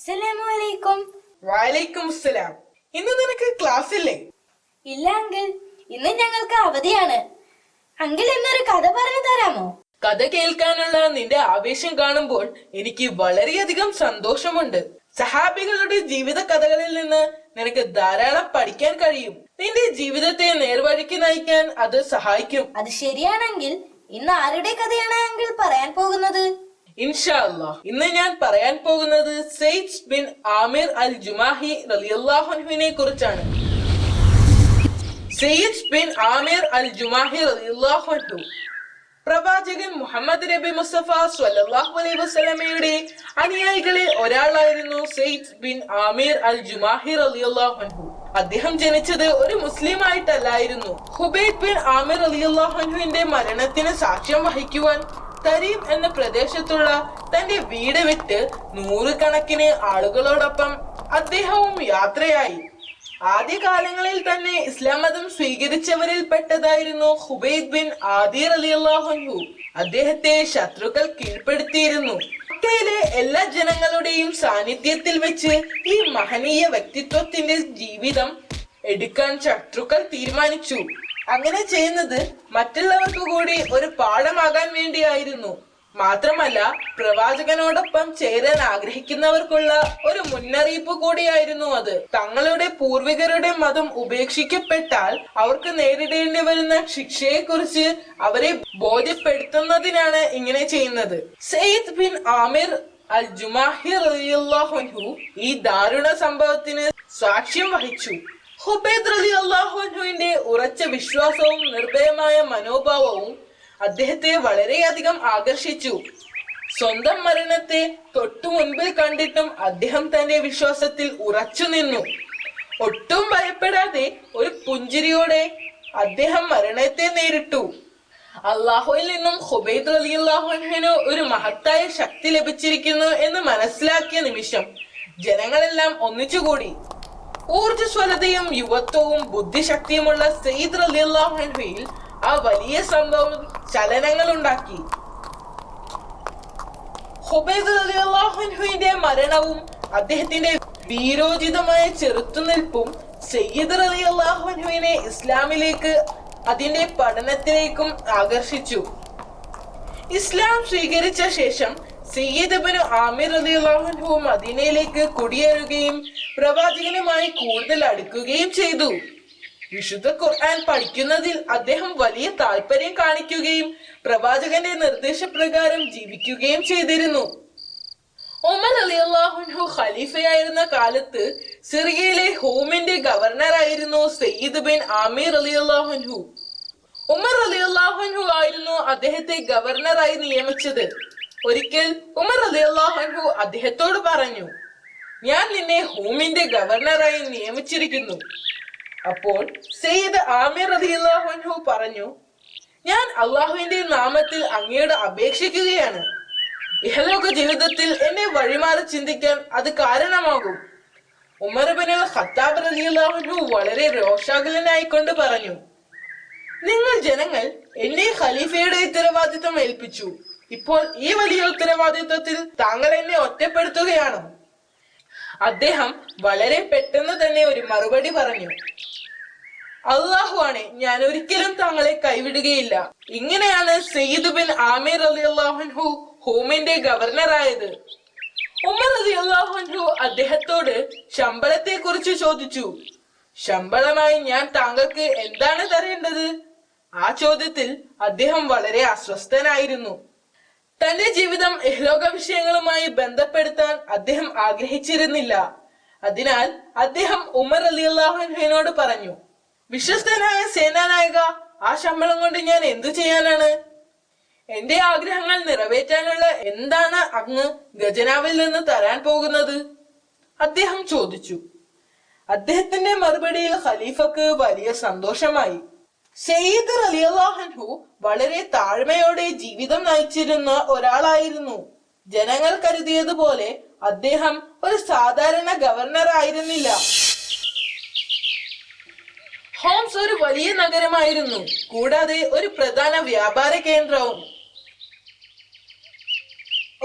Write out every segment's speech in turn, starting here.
അസ്സലാമലൈക്കും. വലൈക്കും അസ്സലാം. ഇന്ന് നിനക്ക് ക്ലാസ് ഇല്ലേ? ഇല്ല അങ്കിൾ, ഇന്ന് ഞങ്ങൾക്ക് അവധിയാണ്. അങ്കിൾ എന്നൊരു കഥ പറഞ്ഞു തരാമോ? കഥ കേൾക്കാനുള്ള നിന്റെ ആവേശം കാണുമ്പോൾ എനിക്ക് വളരെയധികം സന്തോഷമുണ്ട്. സഹാബികളുടെ ജീവിത കഥകളിൽ നിന്ന് നിനക്ക് ധാരാളം പഠിക്കാൻ കഴിയും. നിന്റെ ജീവിതത്തെ നേർവഴിക്ക് നയിക്കാൻ അത് സഹായിക്കും. അത് ശരിയാണെങ്കിൽ ഇന്ന് ആരുടെ കഥയാണ് അങ്കിൾ പറയാൻ പോകുന്നത്? ഇൻഷാ അല്ലാഹ്, ഇന്ന് ഞാൻ പറയാൻ പോകുന്നത് സെയ്ദ് ബിൻ ആമിർ അൽ ജുമാഹി റളിയല്ലാഹു അൻഹുവിനെ കുറിച്ചാണ്. സെയ്ദ് ബിൻ ആമിർ അൽ ജുമാഹി റളിയല്ലാഹു അൻഹു പ്രവാചകൻ മുഹമ്മദ് നബി മുസ്തഫ സ്വല്ലല്ലാഹു അലൈഹി വസല്ലമയുടെ അനുയായികളിൽ ഒരാളായിരുന്നു സെയ്ദ് ബിൻ ആമിർ അൽ ജുമാഹി റളിയല്ലാഹു അൻഹു. അദ്ദേഹം ജനിച്ചത് ഒരു മുസ്ലിം ആയിട്ടല്ലായിരുന്നു. ഹുബൈബ് ബിൻ ആമിർ റളിയല്ലാഹു അൻഹുവിന്റെ മരണത്തിന് സാക്ഷ്യം വഹിക്കുവാൻ തരീം എന്ന പ്രദേശത്തുള്ള തന്റെ വീട് വിട്ട് നൂറുകണക്കിന് ആളുകളോടൊപ്പം അദ്ദേഹവും യാത്രയായി. ആദ്യകാലങ്ങളിൽ തന്നെ ഇസ്ലാം മതം സ്വീകരിച്ചവരിൽ പെട്ടതായിരുന്നു ഹുബൈബ് ബിൻ ആദി റളിയല്ലാഹു അൻഹു. അദ്ദേഹത്തെ ശത്രുക്കൾ കീഴ്പ്പെടുത്തിയിരുന്നു. മക്കയിലെ എല്ലാ ജനങ്ങളുടെയും സാന്നിധ്യത്തിൽ വെച്ച് ഈ മഹനീയ വ്യക്തിത്വത്തിന്റെ ജീവിതം എടുക്കാൻ ശത്രുക്കൾ തീരുമാനിച്ചു. അങ്ങനെ ചെയ്യുന്നത് മറ്റുള്ളവർക്ക് കൂടി ഒരു പാഠമാകാൻ വേണ്ടിയായിരുന്നു. മാത്രമല്ല, പ്രവാചകനോടൊപ്പം ചേരാൻ ആഗ്രഹിക്കുന്നവർക്കുള്ള ഒരു മുന്നറിയിപ്പ് കൂടിയായിരുന്നു അത്. തങ്ങളുടെ പൂർവികരുടെ മതം ഉപേക്ഷിക്കപ്പെട്ടാൽ അവർക്ക് നേരിടേണ്ടി വരുന്ന ശിക്ഷയെ കുറിച്ച് അവരെ ബോധ്യപ്പെടുത്തുന്നതിനാണ് ഇങ്ങനെ ചെയ്യുന്നത്. സെയ്ദ് ബിൻ ആമിർ അൽ ജുമാഹി റളിയല്ലാഹു അൻഹു ഈ ദാരുണ സംഭവത്തിന് സാക്ഷ്യം വഹിച്ചു. ഹുബൈബ് റളിയല്ലാഹു അൻഹുവിന്റെ ഉറച്ച വിശ്വാസവും നിർഭയമായ മനോഭാവവും അദ്ദേഹത്തെ വളരെയധികം ആകർഷിച്ചു. സ്വന്തം മരണത്തെ തൊട്ടു മുൻപിൽ കണ്ടിട്ടും അദ്ദേഹം തന്റെ വിശ്വാസത്തിൽ ഉറച്ചു നിന്നു. ഒട്ടും ഭയപ്പെടാതെ ഒരു പുഞ്ചിരിയോടെ അദ്ദേഹം മരണത്തെ നേരിട്ടു. അള്ളാഹുവിൽ നിന്നും ഹുബൈബ് റളിയല്ലാഹു അൻഹുവിന് ഒരു മഹത്തായ ശക്തി ലഭിച്ചിരിക്കുന്നു എന്ന് മനസ്സിലാക്കിയ നിമിഷം ജനങ്ങളെല്ലാം ഒന്നിച്ചുകൂടി. ഊർജ്ജസ്വലതയും യുവത്വവും ബുദ്ധിശക്തിയുമുള്ള സെയ്ദ് റളിയല്ലാഹു അൻഹുവിൽ ആ വലിയ സംഭവം ചലനങ്ങൾ ഉണ്ടാക്കി. ഹുബൈബ് റളിയല്ലാഹു അൻഹുവിന്റെ മരണവും അദ്ദേഹത്തിന്റെ വീരോചിതമായ ചെറുത്തുനിൽപ്പും സെയ്ദ് റളിയല്ലാഹു അൻഹുവിനെ ഇസ്ലാമിലേക്ക് അതിന്റെ പഠനത്തിലേക്കും ആകർഷിച്ചു. ഇസ്ലാം സ്വീകരിച്ച ശേഷം സെയ്ദ് ബിൻ ആമിർ റളിയല്ലാഹു അൻഹു മദീനയിലേക്ക് കുടിയേറുകയും പ്രവാചകനുമായി കൂടുതൽ അടുക്കുകയും ചെയ്തു. വിശുദ്ധ ഖുർആൻ പഠിക്കുന്നതിൽ അദ്ദേഹം വലിയ താല്പര്യം കാണിക്കുകയും പ്രവാചകന്റെ നിർദ്ദേശപ്രകാരം ജീവിക്കുകയും ചെയ്തിരുന്നു. ഉമർ റളിയല്ലാഹു അൻഹു ഖലീഫയായിരുന്ന കാലത്ത് സിറിയയിലെ ഹൂമിന്റെ ഗവർണറായിരുന്നു സെയ്ദ് ബിൻ ആമിർ റളിയല്ലാഹു അൻഹു. ഉമർ റളിയല്ലാഹു അൻഹു ആയിരുന്നു അദ്ദേഹത്തെ ഗവർണറായി നിയമിച്ചത്. ഒരിക്കൽ ഉമർ റളിയല്ലാഹു അൻഹു അദ്ദേഹത്തോട് പറഞ്ഞു, ഞാൻ നിന്നെ ഹൂമിന്റെ ഗവർണറായി നിയമിച്ചിരിക്കുന്നു. അപ്പോൾ സെയ്ദ് ആമിർ റളിയല്ലാഹു അൻഹു പറഞ്ഞു, ഞാൻ അള്ളാഹുവിന്റെ നാമത്തിൽ അങ്ങയോട് അപേക്ഷിക്കുകയാണ്. ഇഹലോക ജീവിതത്തിൽ എന്നെ വഴിമാറി ചിന്തിക്കാൻ അത് കാരണമാകും. ഉമർ ബിൻ ഖത്താബ് റളിയല്ലാഹു അൻഹു വളരെ രോഷാകുലനായിക്കൊണ്ട് പറഞ്ഞു, നിങ്ങൾ ജനങ്ങൾ എന്നെ ഖലീഫയുടെ ഉത്തരവാദിത്വം ഏൽപ്പിച്ചു. ഇപ്പോൾ ഈ വലിയ ഉത്തരവാദിത്വത്തിൽ താങ്കൾ എന്നെ ഒറ്റപ്പെടുത്തുകയാണ്. അദ്ദേഹം വളരെ പെട്ടെന്ന് തന്നെ ഒരു മറുപടി പറഞ്ഞു, അള്ളാഹു ആണ്, ഞാൻ ഒരിക്കലും താങ്കളെ കൈവിടുകയില്ല. ഇങ്ങനെയാണ് സെയ്ദ് ബിൻ ആമിർ റളിയല്ലാഹു അൻഹു ഹൂമിന്റെ ഗവർണറായത്. ഉമർ റളിയല്ലാഹു അൻഹു അദ്ദേഹത്തോട് ശമ്പളത്തെ കുറിച്ച് ചോദിച്ചു. ശമ്പളമായി ഞാൻ താങ്കൾക്ക് എന്താണ് തരേണ്ടത്? ആ ചോദ്യത്തിൽ അദ്ദേഹം വളരെ അസ്വസ്ഥനായിരുന്നു. തന്റെ ജീവിതം ഇഹ്ലോക വിഷയങ്ങളുമായി ബന്ധപ്പെടുത്താൻ അദ്ദേഹം ആഗ്രഹിച്ചിരുന്നില്ല. അതിനാൽ അദ്ദേഹം ഉമർ റളിയല്ലാഹു അൻഹുവിനോട് പറഞ്ഞു, വിശ്വസ്തനായ സേനാനായക, ആ ശമ്പളം കൊണ്ട് ഞാൻ എന്തു ചെയ്യാനാണ്? എന്റെ ആഗ്രഹങ്ങൾ നിറവേറ്റാനുള്ള എന്താണ് അങ്ങ് ഖജനാവിൽ നിന്ന് തരാൻ പോകുന്നത്? അദ്ദേഹം ചോദിച്ചു. അദ്ദേഹത്തിന്റെ മറുപടിയിൽ ഖലീഫക്ക് വലിയ സന്തോഷമായി. സെയ്ദ് റളിയല്ലാഹു അൻഹു വളരെ താഴ്മയോടെ ജീവിതം നയിച്ചിരുന്ന ഒരാളായിരുന്നു. ജനങ്ങൾ കരുതിയതുപോലെ അദ്ദേഹം ഒരു സാധാരണ ഗവർണർ ആയിരുന്നില്ല. ഹോംസ് ഒരു വലിയ നഗരമായിരുന്നു, കൂടാതെ ഒരു പ്രധാന വ്യാപാര കേന്ദ്രവും.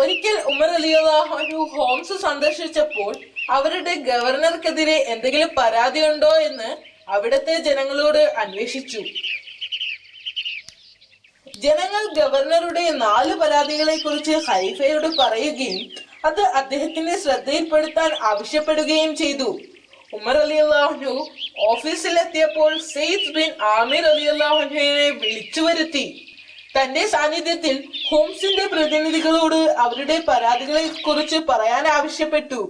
ഒരിക്കൽ ഉമർ റളിയല്ലാഹു അൻഹു ഹോംസ് സന്ദർശിച്ചപ്പോൾ അവരുടെ ഗവർണർക്കെതിരെ എന്തെങ്കിലും പരാതി ഉണ്ടോ എന്ന് അവിടുത്തെ ജനങ്ങളോട് അന്വേഷിച്ചു. ജനങ്ങൾ ഗവർണറുടെ 4 പരാതികളെ കുറിച്ച് ഖലീഫയോട് പറയുകയും അത് അദ്ദേഹത്തിന്റെ ശ്രദ്ധയിൽപ്പെടുത്താൻ ആവശ്യപ്പെടുകയും ചെയ്തു. ഉമർ റളിയല്ലാഹു അൻഹു ഓഫീസിലെത്തിയപ്പോൾ സെയ്ദ് ബിൻ ആമിർ റളിയല്ലാഹു അൻഹുവിനെ വിളിച്ചു വരുത്തി. തന്റെ സാന്നിധ്യത്തിൽ ഹോംസിന്റെ പ്രതിനിധികളോട് അവരുടെ പരാതികളെ കുറിച്ച് പറയാൻ ആവശ്യപ്പെട്ടു.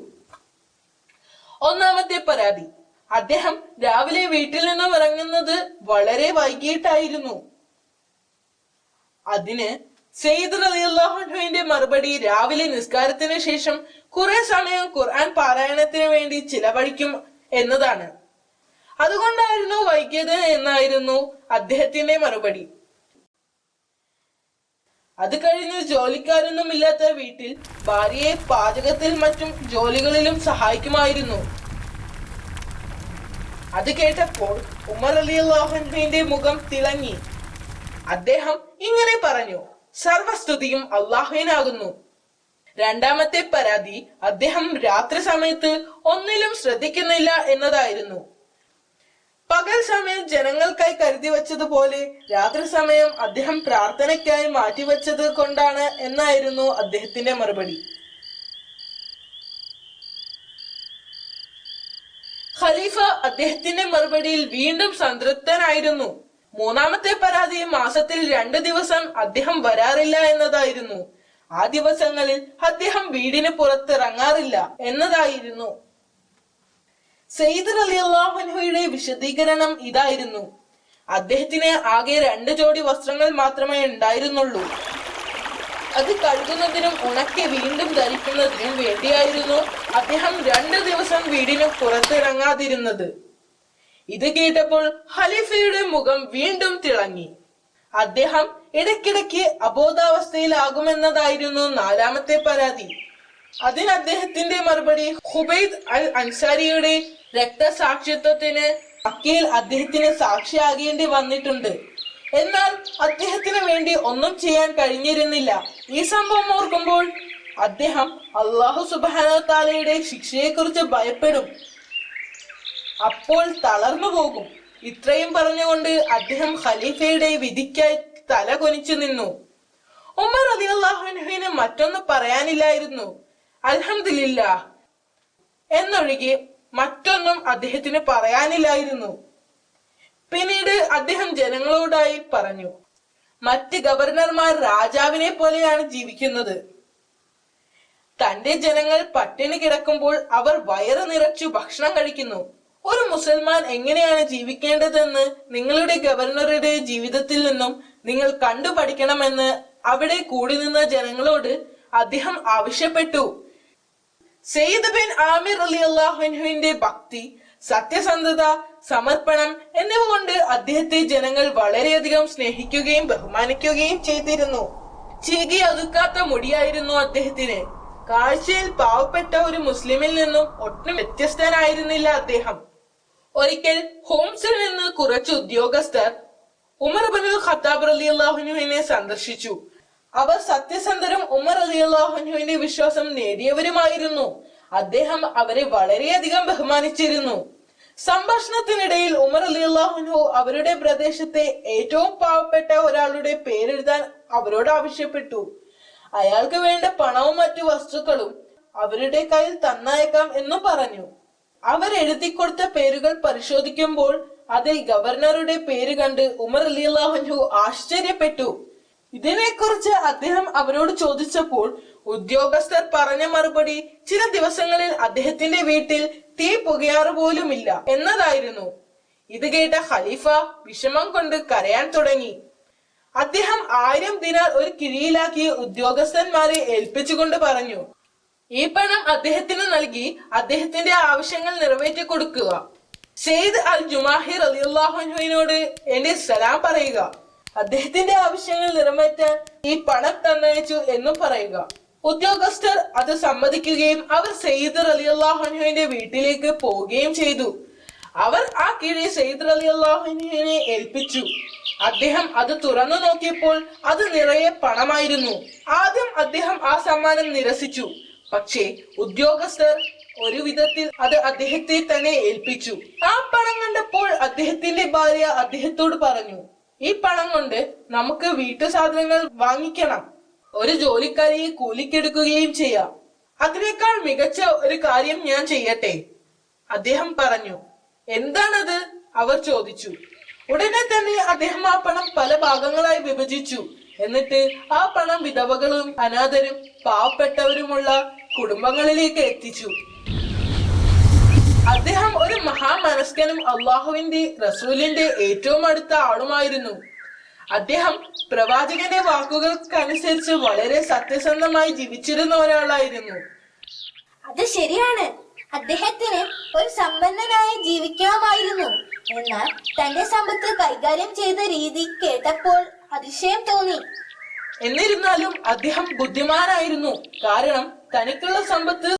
ഒന്നാമത്തെ പരാതി, അദ്ദേഹം രാവിലെ വീട്ടിൽ നിന്നും ഇറങ്ങുന്നത് വളരെ വൈകിട്ടായിരുന്നു. അതിന് സെയ്ദ് റളിയല്ലാഹു അൻഹുവിന്റെ മറുപടി രാവിലെ നിസ്കാരത്തിന് ശേഷം കുറെ സമയം ഖുർആൻ പാരായണത്തിന് വേണ്ടി ചിലവഴിക്കും എന്നതാണ്. അതുകൊണ്ടായിരുന്നു വൈകിയത് എന്നായിരുന്നു അദ്ദേഹത്തിന്റെ മറുപടി. അത് കഴിഞ്ഞ് ജോലിക്കാരൊന്നും ഇല്ലാത്ത വീട്ടിൽ ഭാര്യയെ പാചകത്തിൽ മറ്റും ജോലികളിലും സഹായിക്കുമായിരുന്നു. അത് കേട്ടപ്പോൾ ഉമർ റളിയല്ലാഹു അൻഹുവിന്റെ മുഖം തിളങ്ങി. അദ്ദേഹം ഇങ്ങനെ പറഞ്ഞു, സർവസ്തുതിയും അള്ളാഹുവിനാകുന്നു. രണ്ടാമത്തെ പരാതി, അദ്ദേഹം രാത്രി സമയത്ത് ഒന്നിലും ശ്രദ്ധിക്കുന്നില്ല എന്നതായിരുന്നു. പകൽ സമയം ജനങ്ങൾക്കായി കരുതി വച്ചതുപോലെ രാത്രി സമയം അദ്ദേഹം പ്രാർത്ഥനയ്ക്കായി മാറ്റിവെച്ചത് കൊണ്ടാണ് എന്നായിരുന്നു അദ്ദേഹത്തിന്റെ മറുപടി. ഖലീഫ അദ്ദേഹത്തിന്റെ മറുപടിയിൽ വീണ്ടും സംതൃപ്തനായിരുന്നു. മൂന്നാമത്തെ പരാതി, മാസത്തിൽ 2 ദിവസം അദ്ദേഹം വരാറില്ല എന്നതായിരുന്നു. ആ ദിവസങ്ങളിൽ അദ്ദേഹം വീടിന് പുറത്തിറങ്ങാറില്ല എന്നതായിരുന്നു. സെയ്ദ് റളിയല്ലാഹു അൻഹുയുടെ വിശദീകരണം ഇതായിരുന്നു. അദ്ദേഹത്തിന് ആകെ 2 ജോഡി വസ്ത്രങ്ങൾ മാത്രമേ ഉണ്ടായിരുന്നുള്ളൂ. അത് കഴുകുന്നതിനും ഉണക്കി വീണ്ടും ധരിക്കുന്നതിനും വേണ്ടിയായിരുന്നു അദ്ദേഹം 2 ദിവസം വീടിന് പുറത്തിറങ്ങാതിരുന്നത്. ഇത് കേട്ടപ്പോൾ ഖലീഫയുടെ മുഖം വീണ്ടും തിളങ്ങി. അദ്ദേഹം ഇടയ്ക്കിടയ്ക്ക് അബോധാവസ്ഥയിലാകുമെന്നതായിരുന്നു നാലാമത്തെ പരാതി. അതിന് അദ്ദേഹത്തിന്റെ മറുപടി, ഖുബൈദ് അൽ അൻസാരിയുടെ രക്തസാക്ഷിത്വത്തിന് മക്കയിൽ അദ്ദേഹത്തിന് സാക്ഷിയാകേണ്ടി വന്നിട്ടുണ്ട്. എന്നാൽ അദ്ദേഹത്തിന് വേണ്ടി ഒന്നും ചെയ്യാൻ കഴിഞ്ഞിരുന്നില്ല. ഈ സംഭവം ഓർക്കുമ്പോൾ അദ്ദേഹം അല്ലാഹു സുബ്ഹാനഹു വ തആലയുടെ ശിക്ഷയെക്കുറിച്ച് ഭയപ്പെടും, അപ്പോൾ തളർന്നു പോകും. ഇത്രയും പറഞ്ഞുകൊണ്ട് അദ്ദേഹം ഖലീഫയുടെ വിധിക്കായി തല കുനിച്ചു നിന്നു. ഉമർ റളിയല്ലാഹു അൻഹുവിന് മറ്റൊന്ന് പറയാനില്ലായിരുന്നു. അൽഹംദുലില്ലാഹ് എന്നൊഴികെ മറ്റൊന്നും അദ്ദേഹത്തിന് പറയാനില്ലായിരുന്നു. പിന്നീട് അദ്ദേഹം ജനങ്ങളോടായി പറഞ്ഞു, മറ്റ് ഗവർണർമാർ രാജാവിനെ പോലെയാണ് ജീവിക്കുന്നത്. തന്റെ ജനങ്ങൾ പട്ടിണി കിടക്കുമ്പോൾ അവർ വയറ് നിറച്ചു ഭക്ഷണം കഴിക്കുന്നു. ഒരു മുസൽമാൻ എങ്ങനെയാണ് ജീവിക്കേണ്ടതെന്ന് നിങ്ങളുടെ ഗവർണറുടെ ജീവിതത്തിൽ നിന്നും നിങ്ങൾ കണ്ടു പഠിക്കണമെന്ന് അവിടെ കൂടി നിന്ന ജനങ്ങളോട് അദ്ദേഹം ആവശ്യപ്പെട്ടു. സെയ്ദ് ബിൻ ആമിർ റളിയല്ലാഹു അൻഹുവിന്റെ ഭക്തി, സത്യസന്ധത, സമർപ്പണം എന്നിവ കൊണ്ട് അദ്ദേഹത്തെ ജനങ്ങൾ വളരെയധികം സ്നേഹിക്കുകയും ബഹുമാനിക്കുകയും ചെയ്തിരുന്നു. ചീകി ഒതുക്കാത്ത മുടിയായിരുന്നു അദ്ദേഹത്തിന്. കാഴ്ചയിൽ പാവപ്പെട്ട ഒരു മുസ്ലിമിൽ നിന്നും ഒട്ടും വ്യത്യസ്തനായിരുന്നില്ല അദ്ദേഹം. ഒരിക്കൽ ഹോംസിൽ നിന്ന് കുറച്ച് ഉദ്യോഗസ്ഥർ ഉമർ ഇബ്നുൽ ഖത്താബ് റളിയല്ലാഹു അൻഹുവിനെ സന്ദർശിച്ചു. അവർ സത്യസന്ധരും ഉമർ റളിയല്ലാഹു അൻഹുവിന്റെ വിശ്വാസം നേടിയവരുമായിരുന്നു. അദ്ദേഹം അവരെ വളരെയധികം ബഹുമാനിച്ചിരുന്നു. സംഭാഷണത്തിനിടയിൽ ഉമർ റളിയല്ലാഹു അൻഹു അവരുടെ പ്രദേശത്തെ ഏറ്റവും പാവപ്പെട്ട ഒരാളുടെ പേരെഴുതാൻ അവരോട് ആവശ്യപ്പെട്ടു. അയാൾക്ക് വേണ്ട പണവും മറ്റു വസ്തുക്കളും അവരുടെ കയ്യിൽ തന്നയക്കാം എന്നു പറഞ്ഞു. അവർ എഴുതിക്കൊടുത്ത പേരുകൾ പരിശോധിക്കുമ്പോൾ അതിൽ ഗവർണറുടെ പേര് കണ്ട് ഉമർ റളിയല്ലാഹു അൻഹു ആശ്ചര്യപ്പെട്ടു. ഇതിനെക്കുറിച്ച് അദ്ദേഹം അവരോട് ചോദിച്ചപ്പോൾ ഉദ്യോഗസ്ഥർ പറഞ്ഞ മറുപടി, ചില ദിവസങ്ങളിൽ അദ്ദേഹത്തിന്റെ വീട്ടിൽ തീ പുകയാറ് പോലുമില്ല എന്നതായിരുന്നു. ഇത് കേട്ട ഖലീഫ വിഷമം കൊണ്ട് കരയാൻ തുടങ്ങി. അദ്ദേഹം 1000 ദിനാർ ഒരു കിഴിയിലാക്കി ഉദ്യോഗസ്ഥന്മാരെ ഏൽപ്പിച്ചുകൊണ്ട് പറഞ്ഞു, ഈ പണം അദ്ദേഹത്തിന് നൽകി അദ്ദേഹത്തിന്റെ ആവശ്യങ്ങൾ നിറവേറ്റി കൊടുക്കുക. സെയ്ദ് അൽ ജുമാഹി റളിയല്ലാഹു അൻഹുവിനോട് എന്റെ സലാം പറയുക. അദ്ദേഹത്തിന്റെ ആവശ്യങ്ങൾ നിറവേറ്റാൻ ഈ പണം തന്നയച്ചു എന്നും പറയുക. ഉദ്യോഗസ്ഥർ അത് സമ്മതിക്കുകയും അവർ സെയ്ദ് റളിയല്ലാഹു അൻഹുവിന്റെ വീട്ടിലേക്ക് പോവുകയും ചെയ്തു. അവർ ആ കിഴി സെയ്ദ് റളിയല്ലാഹു അൻഹുവിനെ ഏൽപ്പിച്ചു. അദ്ദേഹം അത് തുറന്നു നോക്കിയപ്പോൾ അത് നിറയെ പണമായിരുന്നു. ആദ്യം അദ്ദേഹം ആ സമ്മാനം നിരസിച്ചു. പക്ഷേ ഉദ്യോഗസ്ഥർ ഒരു വിധത്തിൽ അത് അദ്ദേഹത്തെ തന്നെ ഏൽപ്പിച്ചു. ആ പണം കണ്ടപ്പോൾ അദ്ദേഹത്തിന്റെ ഭാര്യ അദ്ദേഹത്തോട് പറഞ്ഞു, ഈ പണം കൊണ്ട് നമുക്ക് വീട്ടു സാധനങ്ങൾ വാങ്ങിക്കണം, ഒരു ജോലിക്കാരിയെ കൂലിക്കെടുക്കുകയും ചെയ്യാം. അതിനേക്കാൾ മികച്ച ഒരു കാര്യം ഞാൻ ചെയ്യട്ടെ. അദ്ദേഹം പറഞ്ഞു. എന്താണത്? അവർ ചോദിച്ചു. ഉടനെ തന്നെ അദ്ദേഹം ആ പണം പല ഭാഗങ്ങളായി വിഭജിച്ചു. എന്നിട്ട് ആ പണം വിധവകളും അനാഥരും പാവപ്പെട്ടവരുമുള്ള കുടുംബങ്ങളിലേക്ക് എത്തിച്ചു. അദ്ദേഹം ഒരു മഹാമനസ്കനും അള്ളാഹുവിന്റെ റസൂലിന്റെ ഏറ്റവും അടുത്ത ആളുമായിരുന്നു. അദ്ദേഹം പ്രവാചകന്റെ വാക്കുകൾക്കനുസരിച്ച് വളരെ സത്യസന്ധമായി ജീവിച്ചിരുന്ന ഒരാളായിരുന്നു. അത് ശരിയാണ്. അദ്ദേഹത്തിന് ഒരു സമ്പന്നനായി ജീവിക്കാമായിരുന്നു. എന്നാൽ തന്റെ സമ്പത്ത് കൈകാര്യം ചെയ്ത രീതി കേട്ടപ്പോൾ അതിശയം തോന്നി. എന്നിരുന്നാലും അദ്ദേഹം ബുദ്ധിമാനായിരുന്നു. കാരണം തനിക്കുള്ള സമ്പത്ത്